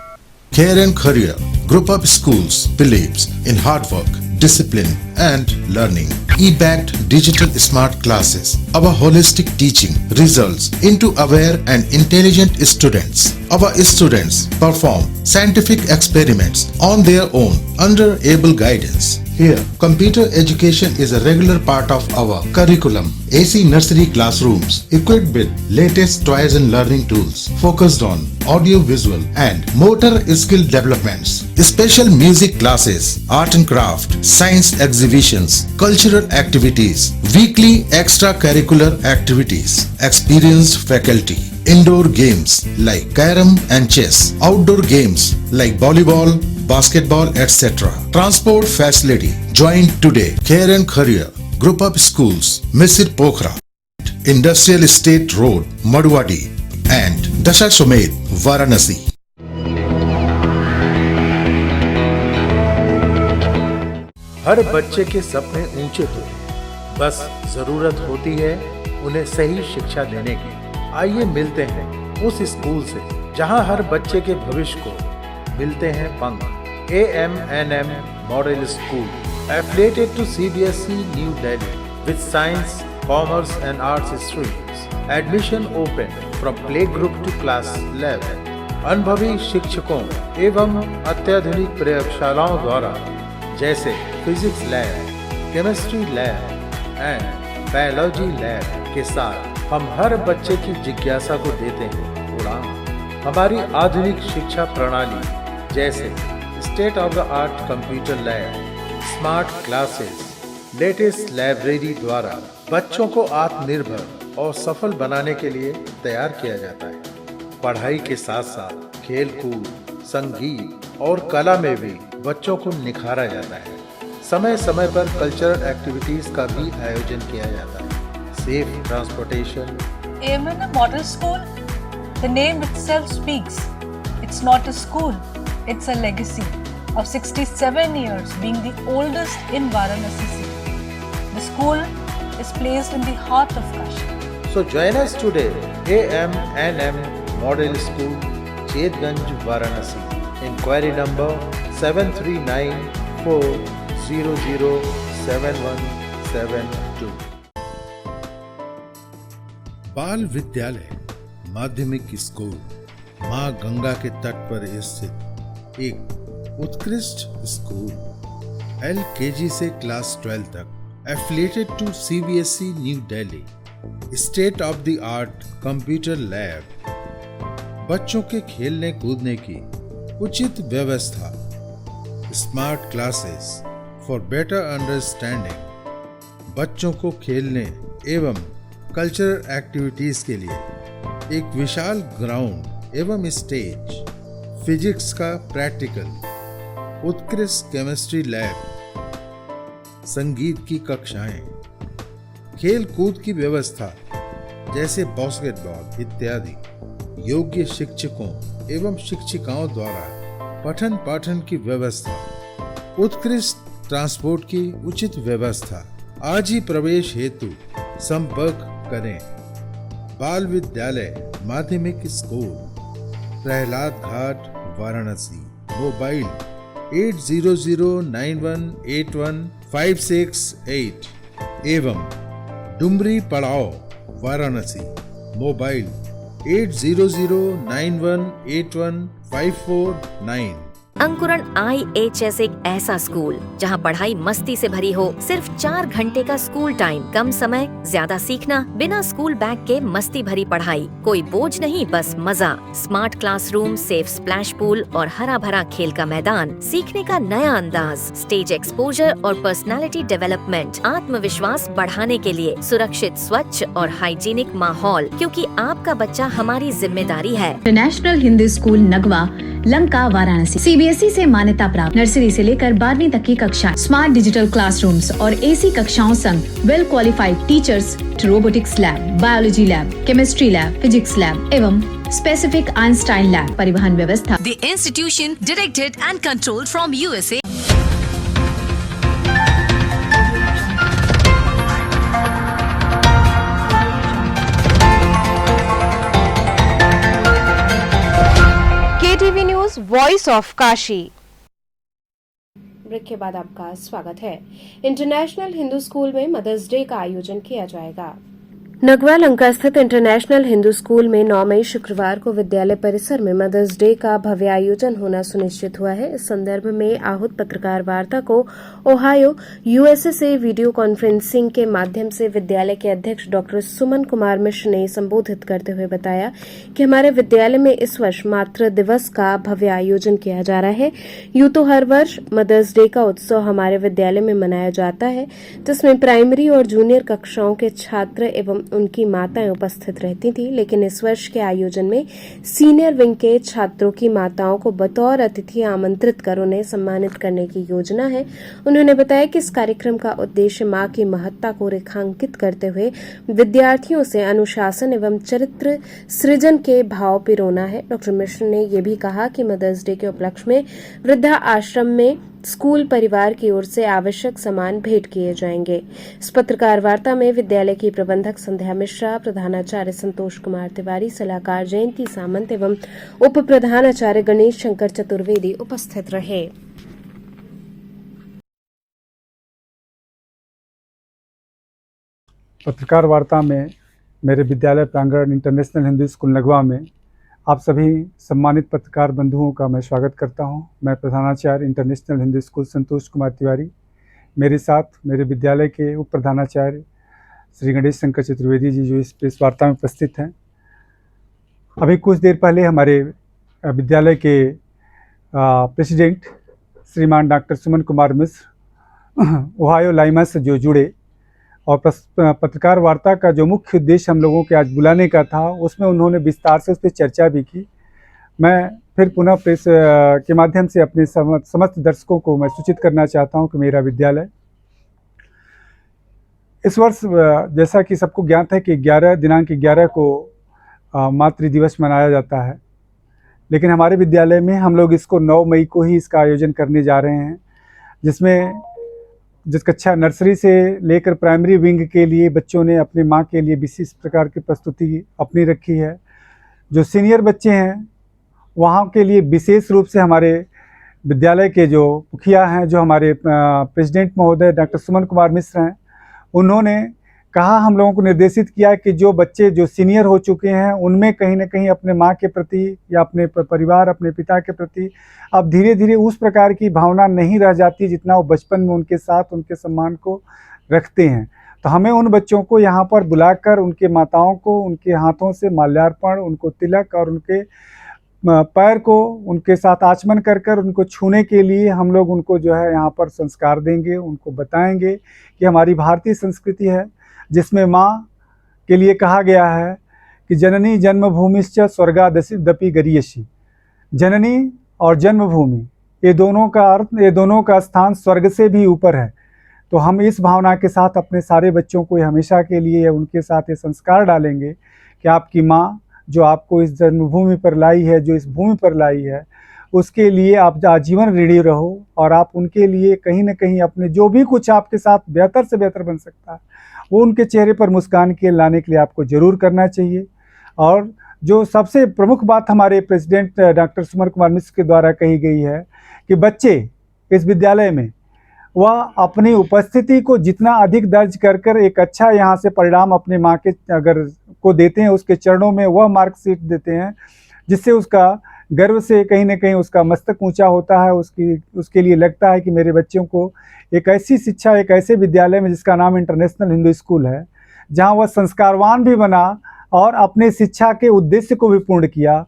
Care and Career Group of Schools believes in hard work, discipline and learning. E-backed digital smart classes. Our holistic teaching results into aware and intelligent students. Our students perform scientific experiments on their own under able guidance. Here, computer education is a regular part of our curriculum. AC nursery classrooms equipped with latest toys and learning tools focused on audio visual and motor skill developments. Special music classes, art and craft, science exhibitions, cultural activities, weekly extracurricular activities, experienced faculty. Indoor games like carom and chess, outdoor games like volleyball, basketball, etc. Transport facility. Join today. Care and Career Group of Schools, Misir Pokhara, Industrial Estate Road, Madwadi, and Dashasomed, Varanasi. हर बच्चे के सपने ऊंचे हो, बस जरूरत होती है उन्हें सही शिक्षा देने की। आइए मिलते हैं उस स्कूल से जहां हर बच्चे के भविष्य को मिलते हैं पंख। AMNM Model School, affiliated to CBSE New Delhi, with science, commerce and arts streams. Admission open from playgroup to class 11. अनुभवी शिक्षकों एवं अत्याधुनिक प्रयोगशालाओं द्वारा जैसे physics lab, chemistry lab and biology lab के साथ हम हर बच्चे की जिज्ञासा को देते हैं उड़ान। हमारी आधुनिक शिक्षा प्रणाली जैसे state of the art computer lab, smart classes, latest library द्वारा बच्चों को आत्मनिर्भर और सफल बनाने के लिए तैयार किया जाता है। पढ़ाई के साथ साथ खेल कूद, संगीत और कला में भी बच्चों को निखारा जाता है। समय समय पर कल्चरल एक्टिविटीज का भी आयोजन किया जाता है। Safe transportation. AMNM Model School, the name itself speaks. It's not a school, it's a legacy of 67 years being the oldest in Varanasi city. The school is placed in the heart of Kashi. So join us today, AMNM Model School, Chetganj, Varanasi. Inquiry number 7394007172. बाल विद्यालय माध्यमिक स्कूल मां गंगा के तट पर स्थित एक उत्कृष्ट स्कूल। LKG से क्लास 12 तक, affiliated to CBSE new Delhi, state of the art computer lab, बच्चों के खेलने कूदने की उचित व्यवस्था, smart classes for better understanding, बच्चों को खेलने एवं कल्चरल एक्टिविटीज के लिए एक विशाल ग्राउंड एवं स्टेज, फिजिक्स का प्रैक्टिकल, उत्कृष्ट केमिस्ट्री लैब, संगीत की कक्षाएं, खेल कूद की व्यवस्था जैसे बास्केटबॉल इत्यादि, योग्य शिक्षकों एवं शिक्षिकाओं द्वारा पठन पाठन की व्यवस्था, उत्कृष्ट ट्रांसपोर्ट की उचित व्यवस्था। आज ही प्रवेश हेतु संपर्क करें। बाल विद्यालय माध्यमिक स्कूल, प्रहलाद घाट, वाराणसी। मोबाइल 8009181568 एवं डुमरी पड़ाव वाराणसी मोबाइल 8009181549। अंकुरण IHS एक ऐसा स्कूल जहां पढ़ाई मस्ती से भरी हो। सिर्फ 4 घंटे का स्कूल टाइम, कम समय, ज्यादा सीखना, बिना स्कूल बैग के मस्ती भरी पढ़ाई, कोई बोझ नहीं, बस मजा। Smart classroom, safe splash pool और हरा भरा खेल का मैदान, सीखने का नया अंदाज, स्टेज एक्सपोजर और पर्सनालिटी डेवलपमेंट, आत्मविश्वास बढ़ाने के लिए सुरक्षित, स्वच्छ और हाइजीनिक माहौल, क्योंकि आपका बच्चा हमारी जिम्मेदारी है। International Hindi school Nagwa, Lanka, Varanasi. CBSE से मान्यता प्राप्त नर्सरी से लेकर 12वीं तक की कक्षा, स्मार्ट डिजिटल क्लासरूम्स और AC कक्षाओं संग well qualified teachers, robotics lab, biology lab, chemistry lab, physics lab एवं स्पेसिफिक आइंस्टाइन लैब, परिवहन व्यवस्था। The institution directed and controlled from USA. KTV news voice of Kashi. Break के बाद आपका स्वागत है। इंटरनेशनल हिंदू स्कूल में मदर्स डे का आयोजन किया जाएगा। नगवा लंका स्थित इंटरनेशनल हिंदू स्कूल में 9 मई शुक्रवार को विद्यालय परिसर में मदर्स डे का भव्य आयोजन होना सुनिश्चित हुआ है। इस संदर्भ में आहूत पत्रकार वार्ता को ओहायो, USA से वीडियो कॉन्फ्रेंसिंग के माध्यम से विद्यालय के अध्यक्ष डॉक्टर सुमन कुमार मिश्र ने संबोधित करते हुए बताया कि हमारे विद्यालय में इस वर्ष मातृ दिवस का भव्य आयोजन किया जा रहा है। यूं तो हर वर्ष मदर्स डे का उत्सव हमारे विद्यालय में मनाया जाता है, जिसमें प्राइमरी और जूनियर कक्षाओं के छात्र एवं उनकी माताएं उपस्थित रहती थी, लेकिन इस वर्ष के आयोजन में सीनियर विंग के छात्रों की माताओं को बतौर अतिथि आमंत्रित कर उन्हें सम्मानित करने की योजना है। उन्होंने बताया कि इस कार्यक्रम का उद्देश्य मां की महत्ता को रेखांकित करते हुए विद्यार्थियों से अनुशासन एवं चरित्र सृजन के भाव पिरोना है। डॉक्टर मिश्र ने यह भी कहा कि मदर्स डे के उपलक्ष्य में वृद्धा आश्रम में स्कूल परिवार की ओर से आवश्यक सामान भेंट किए जाएंगे। इस पत्रकार वार्ता में विद्यालय की प्रबंधक संध्या मिश्रा, प्रधानाचार्य संतोष कुमार तिवारी, सलाहकार जयंती सामंत एवं उप प्रधानाचार्य गणेश शंकर चतुर्वेदी उपस्थित रहे। पत्रकार वार्ता में मेरे विद्यालय प्रांगण इंटरनेशनल हिंदू स्कूल नगवा में आप सभी सम्मानित पत्रकार बंधुओं का मैं स्वागत करता हूं। मैं प्रधानाचार्य इंटरनेशनल हिंदू स्कूल संतोष कुमार तिवारी, मेरे साथ मेरे विद्यालय के उप प्रधानाचार्य श्री गणेश शंकर चतुर्वेदी जी जो इस प्रेस वार्ता में उपस्थित हैं। अभी कुछ देर पहले हमारे विद्यालय के प्रेसिडेंट श्रीमान डॉक्टर सुमन कुमार मिश्र ओहायो लाइमा से जो जुड़े और पत्रकार वार्ता का जो मुख्य उद्देश्य हम लोगों के आज बुलाने का था, उसमें उन्होंने विस्तार से उस पर चर्चा भी की। मैं फिर पुनः प्रेस के माध्यम से अपने समस्त दर्शकों को मैं सूचित करना चाहता हूं कि मेरा विद्यालय इस वर्ष, जैसा कि सबको ज्ञात है कि दिनांक 11 को मातृ दिवस मनाया जाता है, लेकिन हमारे विद्यालय में हम लोग इसको 9 मई को ही इसका आयोजन करने जा रहे हैं, जिसमें जिस कक्षा नर्सरी से लेकर प्राइमरी विंग के लिए बच्चों ने अपनी माँ के लिए विशेष प्रकार की प्रस्तुति अपनी रखी है। जो सीनियर बच्चे हैं वहाँ के लिए विशेष रूप से हमारे विद्यालय के जो मुखिया हैं, जो हमारे प्रेसिडेंट महोदय डॉक्टर सुमन कुमार मिश्र हैं, उन्होंने कहा, हम लोगों को निर्देशित किया कि जो बच्चे जो सीनियर हो चुके हैं उनमें कहीं ना कहीं अपने माँ के प्रति या अपने परिवार, अपने पिता के प्रति अब धीरे धीरे उस प्रकार की भावना नहीं रह जाती जितना वो बचपन में उनके साथ उनके सम्मान को रखते हैं। तो हमें उन बच्चों को यहाँ पर बुलाकर उनके माताओं को उनके हाथों से माल्यार्पण, उनको तिलक और उनके पैर को उनके साथ आचमन कर कर उनको छूने के लिए हम लोग उनको जो है यहाँ पर संस्कार देंगे। उनको बताएंगे कि हमारी भारतीय संस्कृति है जिसमें माँ के लिए कहा गया है कि जननी जन्मभूमिश्च स्वर्गादपि गरीयसी। जननी और जन्मभूमि, ये दोनों का अर्थ, ये दोनों का स्थान स्वर्ग से भी ऊपर है। तो हम इस भावना के साथ अपने सारे बच्चों को हमेशा के लिए उनके साथ ये संस्कार डालेंगे कि आपकी माँ जो आपको इस जन्मभूमि पर लाई है, जो इस भूमि पर लाई है, उसके लिए आप आजीवन ऋणी रहो और आप उनके लिए कहीं ना कहीं अपने जो भी कुछ आपके साथ बेहतर से बेहतर बन सकता है वो उनके चेहरे पर मुस्कान के लाने के लिए आपको ज़रूर करना चाहिए। और जो सबसे प्रमुख बात हमारे प्रेसिडेंट डॉक्टर सुमन कुमार मिश्र के द्वारा कही गई है कि बच्चे इस विद्यालय में, वह अपनी उपस्थिति को जितना अधिक दर्ज कर एक अच्छा यहाँ से परिणाम अपने माँ के अगर को देते हैं, उसके चरणों में वह मार्कशीट देते हैं, जिससे उसका गर्व से कहीं ना कहीं उसका मस्तक ऊंचा होता है। उसके लिए लगता है कि मेरे बच्चों को एक ऐसी शिक्षा, एक ऐसे विद्यालय में जिसका नाम इंटरनेशनल हिंदू स्कूल है, जहाँ वह संस्कारवान भी बना और अपने शिक्षा के उद्देश्य को भी पूर्ण किया,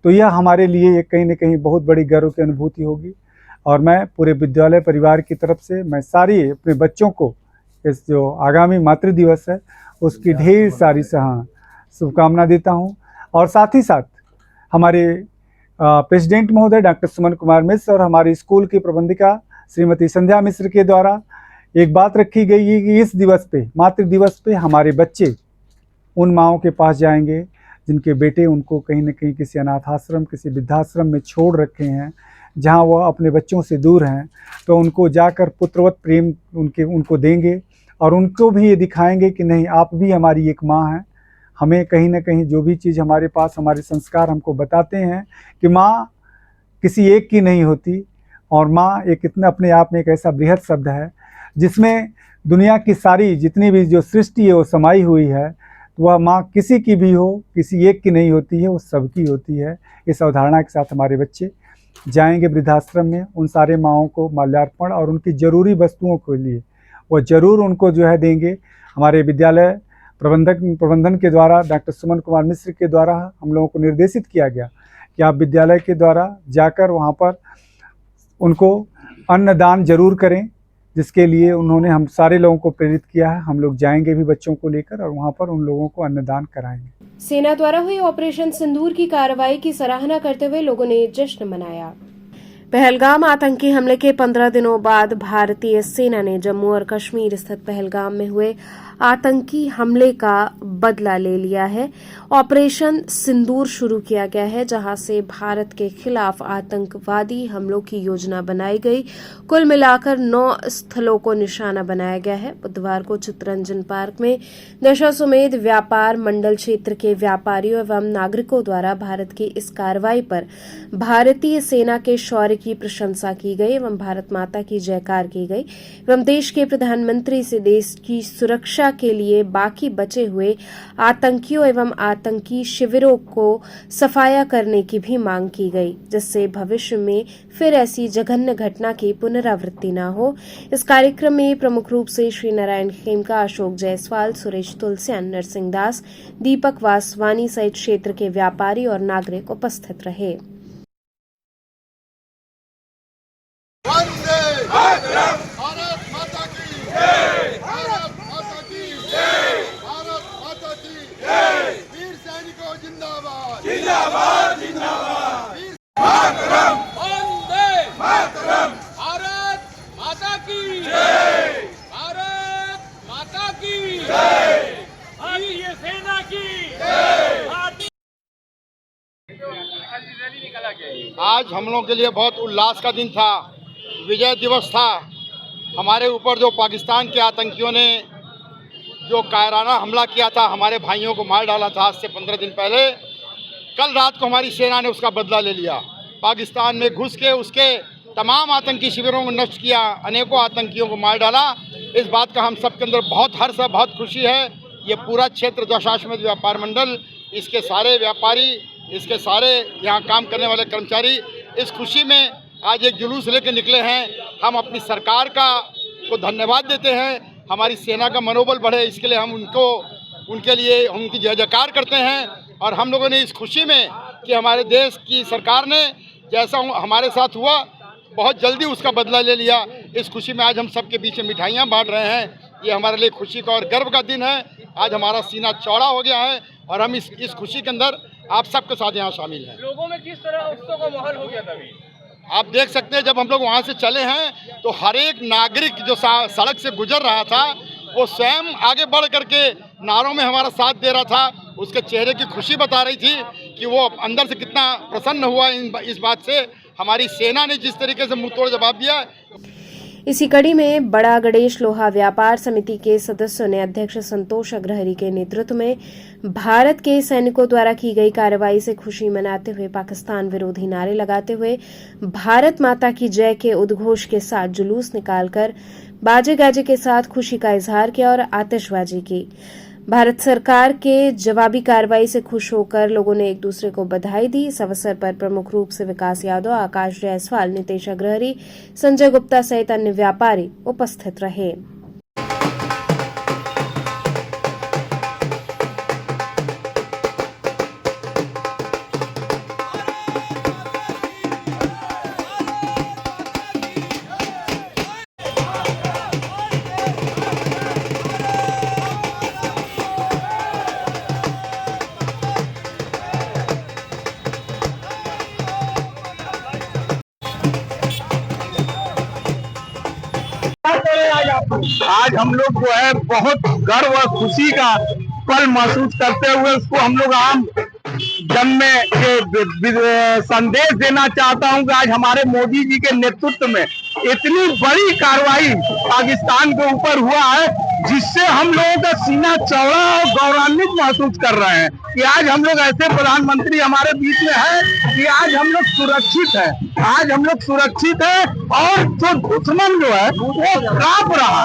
तो यह हमारे लिए एक कहीं ना कहीं बहुत बड़ी गर्व की अनुभूति होगी। और मैं पूरे विद्यालय परिवार की तरफ से मैं सारी अपने बच्चों को इस जो आगामी मातृ दिवस है उसकी ढेर सारी शुभकामना देता हूँ। और साथ ही साथ हमारे प्रेसिडेंट महोदय डॉक्टर सुमन कुमार मिश्र और हमारी स्कूल की प्रबंधिका श्रीमती संध्या मिश्र के द्वारा एक बात रखी गई है कि इस दिवस पे, मातृ दिवस पे, हमारे बच्चे उन माँओं के पास जाएंगे जिनके बेटे उनको कहीं न कहीं किसी अनाथ आश्रम, किसी वृद्धाश्रम में छोड़ रखे हैं, जहाँ वह अपने बच्चों से दूर हैं, तो उनको जाकर पुत्रवत प्रेम उनको देंगे और उनको भी ये दिखाएंगे कि नहीं, आप भी हमारी एक माँ हैं। हमें कहीं ना कहीं जो भी चीज़ हमारे पास, हमारे संस्कार हमको बताते हैं कि माँ किसी एक की नहीं होती, और माँ एक इतना अपने आप में एक ऐसा बृहद शब्द है जिसमें दुनिया की सारी जितनी भी जो सृष्टि है वो समाई हुई है। तो वह माँ किसी की भी हो, किसी एक की नहीं होती है, वो सबकी होती है। इस अवधारणा के साथ हमारे बच्चे जाएंगे वृद्धाश्रम में, उन सारे माँओं को माल्यार्पण और उनकी ज़रूरी वस्तुओं के लिए वो ज़रूर उनको जो है देंगे। हमारे विद्यालय प्रबंधन के द्वारा, डॉक्टर सुमन कुमार मिश्र के द्वारा हम लोगों को निर्देशित किया गया कि आप विद्यालय के द्वारा जाकर वहाँ पर उनको अन्नदान जरूर करें, जिसके लिए उन्होंने हम सारे लोगों को प्रेरित किया है। हम लोग जाएंगे भी बच्चों को लेकर और वहाँ पर उन लोगों को अन्नदान कराएंगे। सेना द्वारा हुई ऑपरेशन सिंदूर की कार्रवाई की सराहना करते हुए लोगों ने जश्न मनाया। पहलगाम आतंकी हमले के 15 दिनों बाद भारतीय सेना ने जम्मू और कश्मीर स्थित पहलगाम में हुए आतंकी हमले का बदला ले लिया है। ऑपरेशन सिंदूर शुरू किया गया है, जहां से भारत के खिलाफ आतंकवादी हमलों की योजना बनाई गई। कुल मिलाकर 9 स्थलों को निशाना बनाया गया है। बुधवार को चित्तरंजन पार्क में दशाश्वमेध व्यापार मंडल क्षेत्र के व्यापारियों एवं नागरिकों द्वारा भारत की इस कार्रवाई पर भारतीय सेना के शौर्य की प्रशंसा की गई एवं भारत माता की जयकार की गई एवं देश के प्रधानमंत्री से देश की सुरक्षा के लिए बाकी बचे हुए आतंकियों एवं आतंकी शिविरों को सफाया करने की भी मांग की गई, जिससे भविष्य में फिर ऐसी जघन्य घटना की पुनरावृत्ति न हो। इस कार्यक्रम में प्रमुख रूप से श्री नारायण खेमका, अशोक जायसवाल, सुरेश तुलसियान, नरसिंह दास, दीपक वासवानी सहित क्षेत्र के व्यापारी और नागरिक उपस्थित रहे। आज हम लोगों के लिए बहुत उल्लास का दिन था, विजय दिवस था। हमारे ऊपर जो पाकिस्तान के आतंकियों ने जो कायराना हमला किया था, हमारे भाइयों को मार डाला था आज से 15 दिन पहले, कल रात को हमारी सेना ने उसका बदला ले लिया। पाकिस्तान में घुस के उसके तमाम आतंकी शिविरों को नष्ट किया, अनेकों आतंकियों को मार डाला। इस बात का हम सब के अंदर बहुत हर्ष है, बहुत खुशी है। ये पूरा क्षेत्र दशाश्वमेध व्यापार मंडल, इसके सारे व्यापारी, इसके सारे यहाँ काम करने वाले कर्मचारी इस खुशी में आज एक जुलूस लेकर निकले हैं। हम अपनी सरकार को धन्यवाद देते हैं। हमारी सेना का मनोबल बढ़े, इसके लिए हम उनके लिए उनकी जय जयकार करते हैं। और हम लोगों ने इस खुशी में कि हमारे देश की सरकार ने जैसा हमारे साथ हुआ, बहुत जल्दी उसका बदला ले लिया। इस खुशी में आज हम सबके बीच में मिठाइयाँ बांट रहे हैं। ये हमारे लिए खुशी का और गर्व का दिन है। आज हमारा सीना चौड़ा हो गया है और हम इस खुशी के अंदर आप सबके साथ यहाँ शामिल हैं। लोगों में किस तरह उत्सव का माहौल हो गया था अभी? आप देख सकते हैं, जब हम लोग वहाँ से चले हैं तो हर एक नागरिक जो सड़क से गुजर रहा था, वो स्वयं आगे बढ़ करके नारों में हमारा साथ दे रहा था। उसके चेहरे की खुशी बता रही थी कि वो अंदर से कितना प्रसन्न हुआ इस बात से। हमारी सेना ने जिस तरीके से मुंहतोड़ जवाब दिया। इसी कड़ी में बड़ा गणेश लोहा व्यापार समिति के सदस्यों ने अध्यक्ष संतोष अग्रहरी के नेतृत्व में भारत के सैनिकों द्वारा की गई कार्रवाई से खुशी मनाते हुए पाकिस्तान विरोधी नारे लगाते हुए भारत माता की जय के उद्घोष के साथ जुलूस निकालकर बाजे गाजे के साथ खुशी का इजहार किया और आतिशबाजी की। भारत सरकार के जवाबी कार्रवाई से खुश होकर लोगों ने एक दूसरे को बधाई दी। इस अवसर पर प्रमुख रूप से विकास यादव, आकाश जायसवाल, नितेश अग्रहरी, संजय गुप्ता सहित अन्य व्यापारी उपस्थित रहे। आज हम लोग जो है बहुत गर्व और खुशी का पल महसूस करते हुए उसको हम लोग आम जन में ये संदेश देना चाहता हूं कि आज हमारे मोदी जी के नेतृत्व में इतनी बड़ी कार्रवाई पाकिस्तान के ऊपर हुआ है, जिससे हम लोगों का सीना चौड़ा और गौरवान्वित महसूस कर रहे हैं कि आज हम लोग ऐसे प्रधानमंत्री हमारे बीच में है कि आज हम लोग सुरक्षित है। आज हम लोग सुरक्षित है और जो दुश्मन जो है वो कांप रहा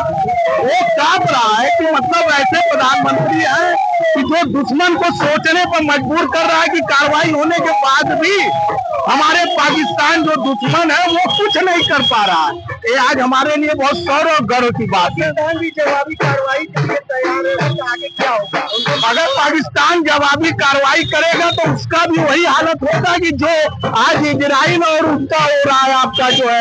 है कि मतलब ऐसे प्रधानमंत्री है कि जो दुश्मन को सोचने पर मजबूर कर रहा है कि कार्रवाई होने के बाद भी हमारे पाकिस्तान जो दुश्मन है वो कुछ नहीं कर पा रहा है। ये आज हमारे लिए बहुत सौर और गर्व की बात है। जवाबी कार्रवाई के लिए तैयार है, तो आगे क्या होगा? अगर पाकिस्तान जवाबी कार्रवाई करेगा तो उसका भी वही हालत होगा कि जो आज इजराइल और उसका हो रहा है आपका जो है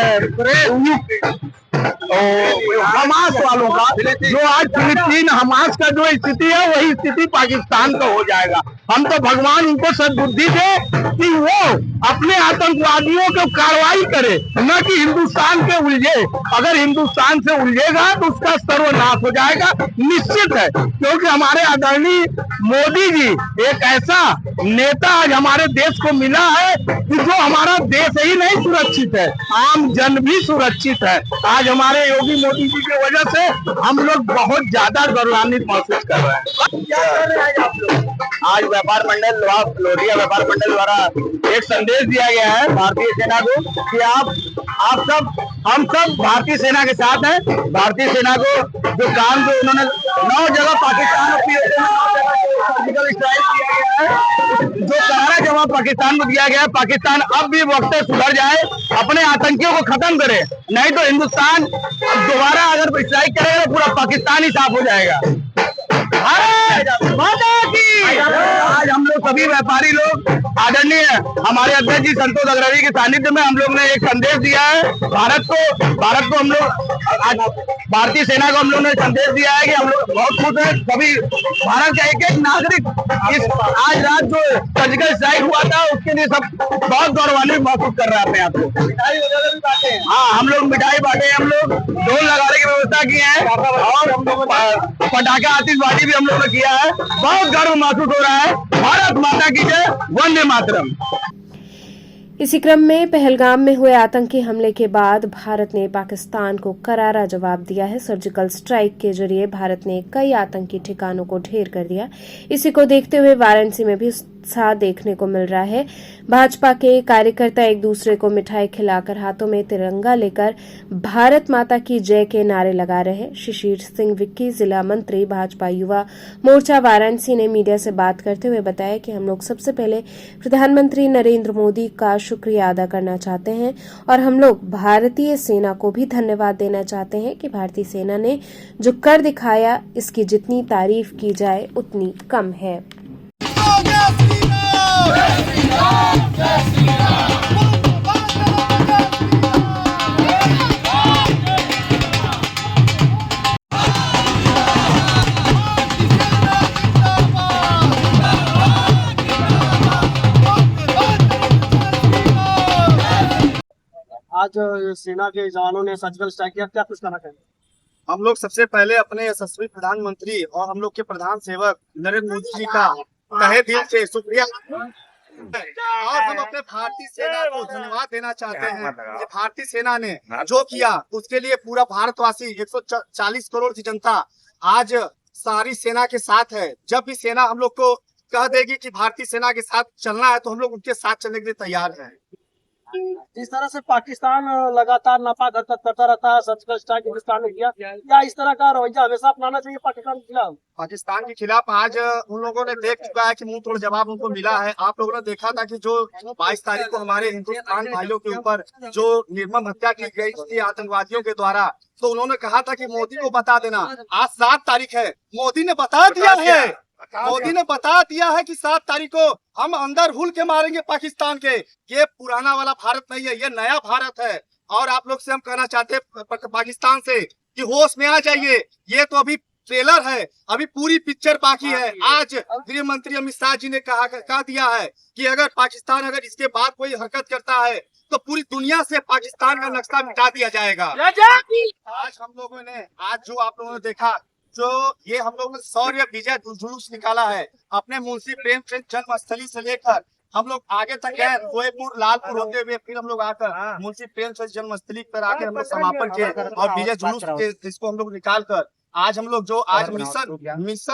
हमास वालों का, जो आज फिलिस्तीन हमास का जो स्थिति है वही स्थिति पाकिस्तान का हो जाएगा। हम तो भगवान उनको सद्बुद्धि दे कि वो अपने आतंकवादियों को कार्रवाई करे, न कि हिंदुस्तान के उलझे। अगर हिंदुस्तान से उलझेगा तो उसका सर्वनाश हो जाएगा निश्चित है, क्योंकि हमारे आदरणीय मोदी जी एक ऐसा नेता आज हमारे देश को मिला है कि जो हमारा देश ही नहीं सुरक्षित है, आम जन भी सुरक्षित है। आज हमारे योगी मोदी जी की वजह से हम लोग बहुत ज्यादा गौरवान्वित महसूस कर रहे हैं। क्या कर रहे हैं आप लोग? आज व्यापार मंडल लोहिया व्यापार मंडल द्वारा एक संदेश दिया गया है भारतीय सेना को कि हम सब भारतीय सेना के साथ हैं। भारतीय सेना को जो काम जो उन्होंने 9 जगह पाकिस्तान सर्जिकल स्ट्राइक किया गया है, जो करारा जवाब पाकिस्तान को दिया गया है, पाकिस्तान अब भी वक्त से सुधर जाए, अपने आतंकियों को खत्म करे, नहीं तो हिंदुस्तान दोबारा अगर स्ट्राइक करेगा तो पूरा पाकिस्तान ही साफ हो जाएगा। आज हम लोग सभी व्यापारी लोग आदरणीय हमारे अध्यक्ष जी संतोष अग्रहरी के सानिध्य में हम लोग ने एक संदेश दिया है भारत को हम लोग भारतीय सेना को हम लोग ने संदेश दिया है कि हम लोग बहुत खुश हैं। सभी भारत का एक नागरिक इस आज रात जो सर्जिकल स्ट्राइक हुआ था उसके लिए सब बहुत गौरवान्वित महसूस कर रहे हैं अपने आप को। मिठाई वगैरह भी बांटे हैं? हाँ, हम लोग मिठाई बांटे, हम लोग ढोल लगाने की व्यवस्था की है और पटाखा आतिशबाजी भी हम लोग ने किया है। बहुत गर्व महसूस हो रहा है। भारत माता की जय, वंदे मातरम। इसी क्रम में पहलगाम में हुए आतंकी हमले के बाद भारत ने पाकिस्तान को करारा जवाब दिया है। सर्जिकल स्ट्राइक के जरिए भारत ने कई आतंकी ठिकानों को ढेर कर दिया। इसी को देखते हुए वाराणसी में भी उत्साह देखने को मिल रहा है। भाजपा के कार्यकर्ता एक दूसरे को मिठाई खिलाकर हाथों में तिरंगा लेकर भारत माता की जय के नारे लगा रहे। शिशिर सिंह विक्की, जिला मंत्री भाजपा युवा मोर्चा वाराणसी, ने मीडिया से बात करते हुए बताया कि हम लोग सबसे पहले प्रधानमंत्री नरेंद्र मोदी का शुक्रिया अदा करना चाहते हैं और हम लोग भारतीय सेना को भी धन्यवाद देना चाहते हैं कि भारतीय सेना ने जो कर दिखाया, इसकी जितनी तारीफ की जाए उतनी कम है। आज सेना के जवानों ने सर्जिकल स्ट्राइक किया, क्या कुछ कहना चाहेंगे? हम लोग सबसे पहले अपने यशस्वी प्रधानमंत्री और हम लोग के प्रधान सेवक नरेंद्र मोदी जी का तहे दिल से शुक्रिया और हम अपने भारतीय सेना को धन्यवाद देना चाहते हैं कि भारतीय सेना ने जो किया उसके लिए पूरा भारतवासी 140 करोड़ की जनता आज सारी सेना के साथ है। जब भी सेना हम लोग को कह देगी कि भारतीय सेना के साथ चलना है तो हम लोग उनके साथ चलने के लिए तैयार हैं। जिस तरह से पाकिस्तान लगातार नापाक हरकत करता रहता है, सर्जिकल स्ट्राइक हिंदुस्तान ने किया, क्या इस तरह का रवैया हमेशा अपनाना चाहिए पाकिस्तान के खिलाफ? पाकिस्तान के खिलाफ आज उन लोगों ने देख चुका है कि मुंह तोड़ जवाब उनको मिला है। आप लोगों ने देखा था कि जो 22 तारीख को हमारे हिंदुस्तान भाइयों के ऊपर जो निर्मम हत्या की गई थी आतंकवादियों के द्वारा, तो उन्होंने कहा था कि मोदी को बता देना। आज 7 तारीख है, मोदी ने बता दिया है, मोदी ने बता दिया है कि 7 तारीख को हम अंदर हुल के मारेंगे पाकिस्तान के। ये पुराना वाला भारत नहीं है, ये नया भारत है। और आप लोग से हम कहना चाहते हैं पाकिस्तान से कि होश में आ जाइए। ये तो अभी ट्रेलर है, अभी पूरी पिक्चर बाकी है। आज गृह मंत्री अमित शाह जी ने कह दिया है कि अगर पाकिस्तान अगर इसके बाद कोई हरकत करता है तो पूरी दुनिया से पाकिस्तान का नक्शा मिटा दिया जाएगा। आज हम लोगों ने जो आप लोगों ने देखा, जो ये हम लोगों ने शौर्य विजय जुलूस निकाला है अपने मुंशी प्रेमचंद जन्मस्थली से लेकर हम लोग आगे तक गए, गोयपुर लालपुर होते हुए फिर हम लोग आकर मुंशी प्रेमचंद जन्मस्थली पर आकर हम लोग समापन किए और विजय जुलूस इसको हम लोग निकाल कर आज हम लोग जो आज मिशन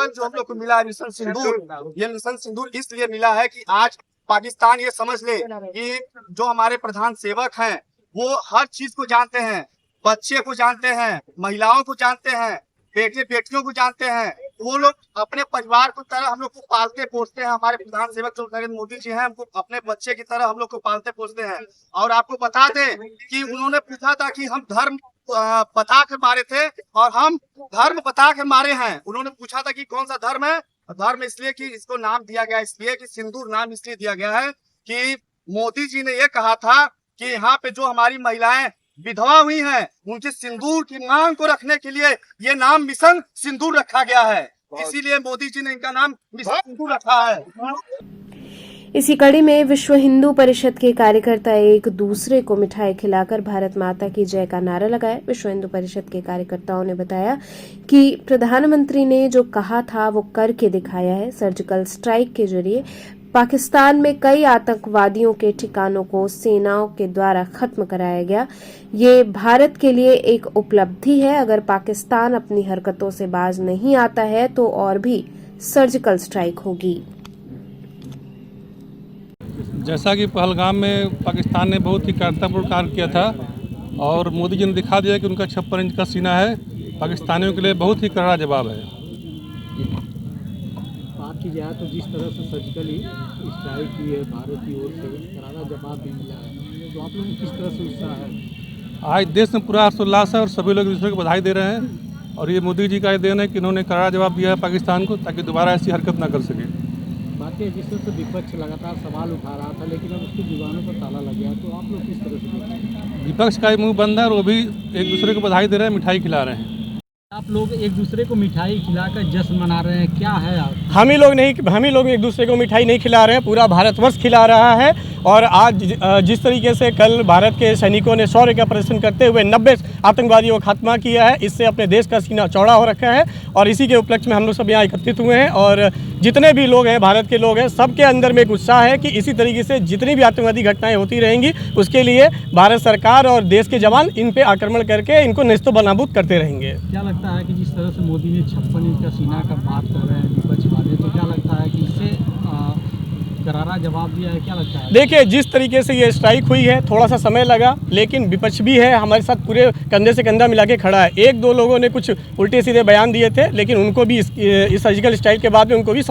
जो हम लोग को मिला है, मिशन सिंदूर। ये मिशन सिंदूर इसलिए मिला है कि आज पाकिस्तान ये समझ ले कि जो हमारे प्रधान सेवक हैं वो हर चीज को जानते हैं, बच्चे को जानते हैं, महिलाओं को जानते हैं, बेटे बेटियों को जानते हैं। वो लोग अपने परिवार की तरह हम लोग को पालते पोसते हैं। हमारे प्रधान सेवक जो नरेंद्र मोदी जी हैं हमको अपने बच्चे की तरह हम लोग को पालते पोसते हैं। और आपको बता दें कि उन्होंने पूछा था कि हम धर्म बता कर मारे थे और हम धर्म बता कर मारे हैं। उन्होंने पूछा था कि कौन सा धर्म है। धर्म इसलिए कि इसको नाम दिया गया, इसलिए कि सिंदूर नाम इसलिए दिया गया है कि मोदी जी ने ये कहा था कि यहाँ पे जो हमारी महिलाएं विधवा हुई हैं उनके सिंदूर की मांग को रखने के लिए ये नाम मिशन सिंदूर रखा गया है। इसीलिए मोदी जी ने इनका नाम मिशन सिंदूर रखा है। इसी कड़ी में विश्व हिंदू परिषद के कार्यकर्ता एक दूसरे को मिठाई खिलाकर भारत माता की जय का नारा लगाया। विश्व हिंदू परिषद के कार्यकर्ताओं ने बताया कि प्रधानमंत्री ने जो कहा था वो करके दिखाया है। सर्जिकल स्ट्राइक के जरिए पाकिस्तान में कई आतंकवादियों के ठिकानों को सेनाओं के द्वारा खत्म कराया गया। ये भारत के लिए एक उपलब्धि है। अगर पाकिस्तान अपनी हरकतों से बाज नहीं आता है तो और भी सर्जिकल स्ट्राइक होगी। जैसा कि पहलगाम में पाकिस्तान ने बहुत ही कायरतापूर्ण कार्य किया था और मोदी जी ने दिखा दिया कि उनका 56 इंच का सीना है। पाकिस्तानियों के लिए बहुत ही कड़ा जवाब है। बात की जाए तो जिस तरह से सर्जिकली स्ट्राइक की है भारत की ओर से, करारा जवाब भी मिला है, तो आप लोगों को किस तरह से उत्साह है? आज देश में पूरा हर्षोल्लास है और सभी लोग एक दूसरे को बधाई दे रहे हैं। और ये मोदी जी का ये देन है कि इन्होंने करारा जवाब दिया है पाकिस्तान को, ताकि दोबारा ऐसी हरकत ना कर सके। बातें जिस तरह से विपक्ष लगातार सवाल उठा रहा था लेकिन अब उसकी जुबानों पर ताला लग गया, तो आप लोग किस तरह से देखते हैं? विपक्ष का मुंह बंद है और वो भी एक दूसरे को बधाई दे रहे हैं, मिठाई खिला रहे हैं। आप लोग एक दूसरे को मिठाई खिलाकर जश्न मना रहे हैं, क्या है आप? हम ही लोग एक दूसरे को मिठाई नहीं खिला रहे हैं, पूरा भारतवर्ष खिला रहा है। और आज जिस तरीके से कल भारत के सैनिकों ने शौर्य का प्रदर्शन करते हुए 90 आतंकवादियों का खात्मा किया है, इससे अपने देश का सीना चौड़ा हो रखा है। और इसी के उपलक्ष्य में हम लोग सब यहाँ एकत्रित हुए हैं और जितने भी लोग हैं, भारत के लोग हैं, सबके अंदर में एक उत्साह है कि इसी तरीके से जितनी भी आतंकवादी घटनाएं होती रहेंगी उसके लिए भारत सरकार और देश के जवान इन पे आक्रमण करके इनको नेस्तो बनाबूद करते रहेंगे। क्या लगता है कि जिस तरह से मोदी ने 56 इंच का सीना का बात कर रहे हैं विपक्ष वाले, तो क्या लगता है कि इससे करारा जवाब दिया है? क्या लगता है? देखिए, जिस तरीके से ये स्ट्राइक हुई है थोड़ा सा समय लगा, लेकिन विपक्ष भी है हमारे साथ पूरे कंधे से कंधा मिला के खड़ा है। एक दो लोगों ने कुछ उल्टे सीधे बयान दिए थे, लेकिन उनको भी इस सर्जिकल स्ट्राइक के बाद में उनको भी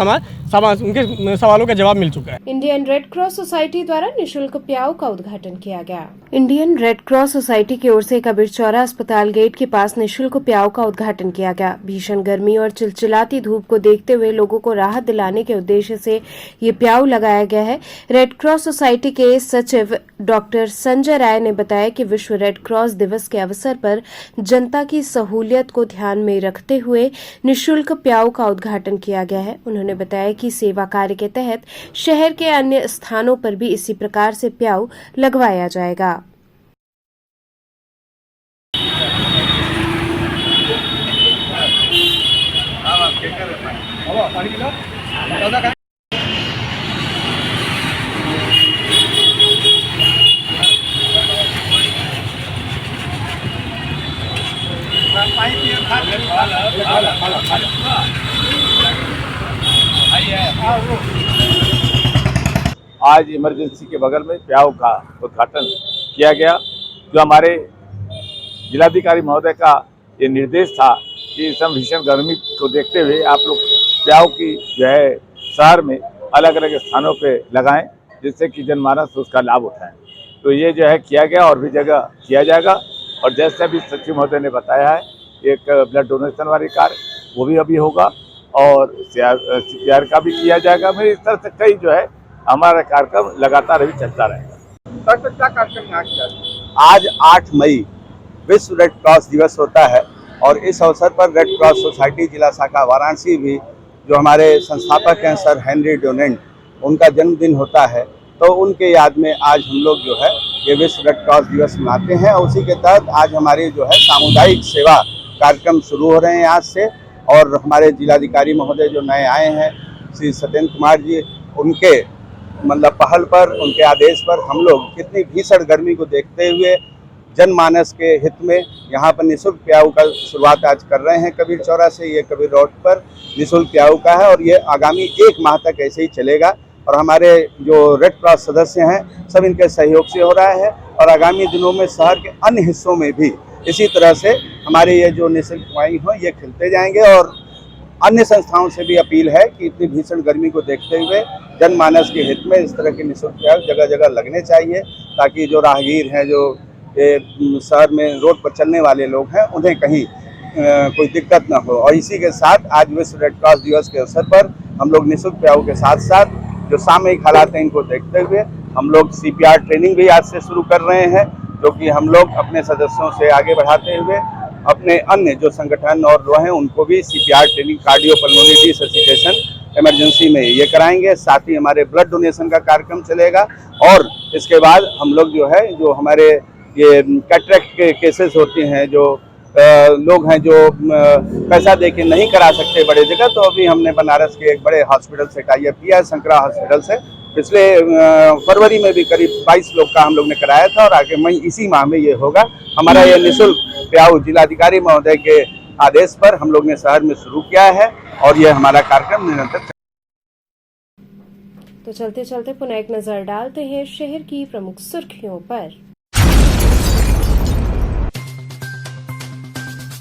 उनके सवालों का जवाब मिल चुका है। इंडियन रेड क्रॉस सोसाइटी द्वारा निःशुल्क प्याऊ का उद्घाटन किया गया। इंडियन रेड क्रॉस सोसाइटी की ओर से कबीर चौरा अस्पताल गेट के पास निःशुल्क प्याऊ का उद्घाटन किया गया। भीषण गर्मी और चिलचिलाती धूप को देखते हुए लोगों को राहत दिलाने के उद्देश्य से ये प्याऊ लगाया गया है। रेड क्रॉस सोसाइटी के सचिव डॉक्टर संजय राय ने बताया कि विश्व रेड क्रॉस दिवस के अवसर पर जनता की सहूलियत को ध्यान में रखते हुए निःशुल्क प्याऊ का उद्घाटन किया गया है। उन्होंने बताया कि सेवा कार्य के तहत शहर के अन्य स्थानों पर भी इसी प्रकार से प्याऊ लगवाया जाएगा। आज इमरजेंसी के बगल में प्याऊ का उद्घाटन किया गया। जो हमारे जिलाधिकारी महोदय का ये निर्देश था कि इस भीषण गर्मी को देखते हुए आप लोग प्याऊ की जो है शहर में अलग अलग स्थानों पे लगाएं, जिससे कि जनमानस उसका लाभ उठाएं। तो ये जो है किया गया और भी जगह किया जाएगा। और जैसे अभी सचिव महोदय ने बताया है, एक ब्लड डोनेशन वाली कार्य वो भी अभी होगा और CPR का भी किया जाएगा। फिर इस तरह से कई जो है हमारा कार्यक्रम लगातार अभी चलता रहेगा। डॉक्टर क्या कार्यक्रम यहाँ किया? आज 8 मई विश्व रेड क्रॉस दिवस होता है और इस अवसर पर रेड क्रॉस सोसाइटी जिला शाखा वाराणसी भी, जो हमारे संस्थापक हैं सर हेनरी डोनेंट, उनका जन्मदिन होता है, तो उनके याद में आज हम लोग जो है ये विश्व रेड क्रॉस दिवस मनाते हैं। और उसी के तहत आज हमारे जो है सामुदायिक सेवा कार्यक्रम शुरू हो रहे हैं आज से। और हमारे जिलाधिकारी महोदय जो नए आए हैं श्री सत्येंद्र कुमार जी, उनके मतलब पहल पर, उनके आदेश पर हम लोग कितनी भीषण गर्मी को देखते हुए जनमानस के हित में यहाँ पर निःशुल्क प्याऊ का शुरुआत आज कर रहे हैं। कबीर चौरा से ये कबीर रोड पर निःशुल्क प्याऊ का है और ये आगामी 1 माह तक ऐसे ही चलेगा। और हमारे जो रेड क्रॉस सदस्य हैं सब इनके सहयोग से हो रहा है और आगामी दिनों में शहर के अन्य हिस्सों में भी इसी तरह से हमारे ये जो निःशुल्क प्याऊ हो ये खिलते जाएंगे। और अन्य संस्थाओं से भी अपील है कि इतनी भीषण गर्मी को देखते हुए जनमानस के हित में इस तरह के निःशुल्क प्याऊ जगह जगह लगने चाहिए, ताकि जो राहगीर हैं, जो शहर में रोड पर चलने वाले लोग हैं, उन्हें कहीं कोई दिक्कत ना हो। और इसी के साथ आज विश्व रेड क्रॉस दिवस के अवसर पर हम लोग निःशुल्क प्याऊ के साथ साथ जो सामयिक हालात हैं इनको देखते हुए हम लोग CPR ट्रेनिंग भी आज से शुरू कर रहे हैं, जो कि हम लोग अपने सदस्यों से आगे बढ़ाते हुए अपने अन्य जो संगठन और वो हैं उनको भी CPR training, cardiopulmonary resuscitation emergency में ये कराएंगे। साथ ही हमारे ब्लड डोनेशन का कार्यक्रम चलेगा और इसके बाद हम लोग जो है जो हमारे ये कैटरेक्ट के केसेस होते हैं, जो लोग हैं जो पैसा देके नहीं करा सकते बड़े जगह, तो अभी हमने बनारस के एक बड़े हॉस्पिटल से टाई अप किया है, शंकरा हॉस्पिटल से। पिछले फरवरी में भी करीब 22 लोग का हम लोग ने कराया था और आगे मई इसी माह में ये होगा। हमारा ये निःशुल्क प्याऊ जिलाधिकारी महोदय के आदेश पर हम लोग ने शहर में शुरू किया है और ये हमारा कार्यक्रम निरंतर। तो चलते चलते पुनः एक नजर डालते हैं शहर की प्रमुख सुर्खियों पर।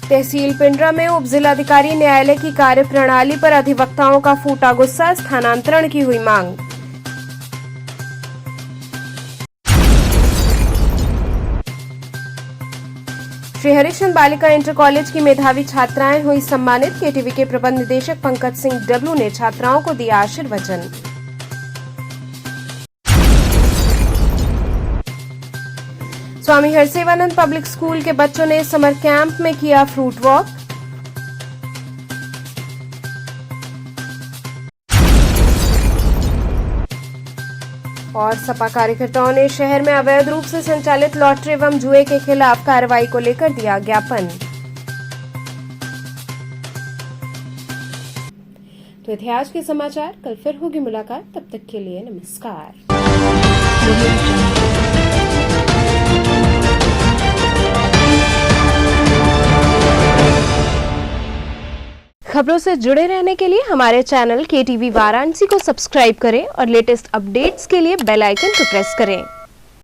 तहसील पिंडरा में उप जिलाधिकारी न्यायालय की कार्यप्रणाली पर अधिवक्ताओं का फूटा गुस्सा, स्थानांतरण की हुई मांग। श्री हरिश्चंद्र बालिका इंटर कॉलेज की मेधावी छात्राएं हुई सम्मानित। KTV के प्रबंध निदेशक पंकज सिंह डब्लू ने छात्राओं को दिया आशीर्वचन। स्वामी हरसेवानंद पब्लिक स्कूल के बच्चों ने समर कैंप में किया फ्रूट वॉक। और सपा कार्यकर्ताओं ने शहर में अवैध रूप से संचालित लॉटरी एवं जुए के खिलाफ कार्रवाई को लेकर दिया ज्ञापन। तो इतिहास के समाचार, कल फिर होगी मुलाकात, तब तक के लिए नमस्कार। खबरों से जुड़े रहने के लिए हमारे चैनल KTV वाराणसी को सब्सक्राइब करें और लेटेस्ट अपडेट्स के लिए बेल आइकन को प्रेस करें।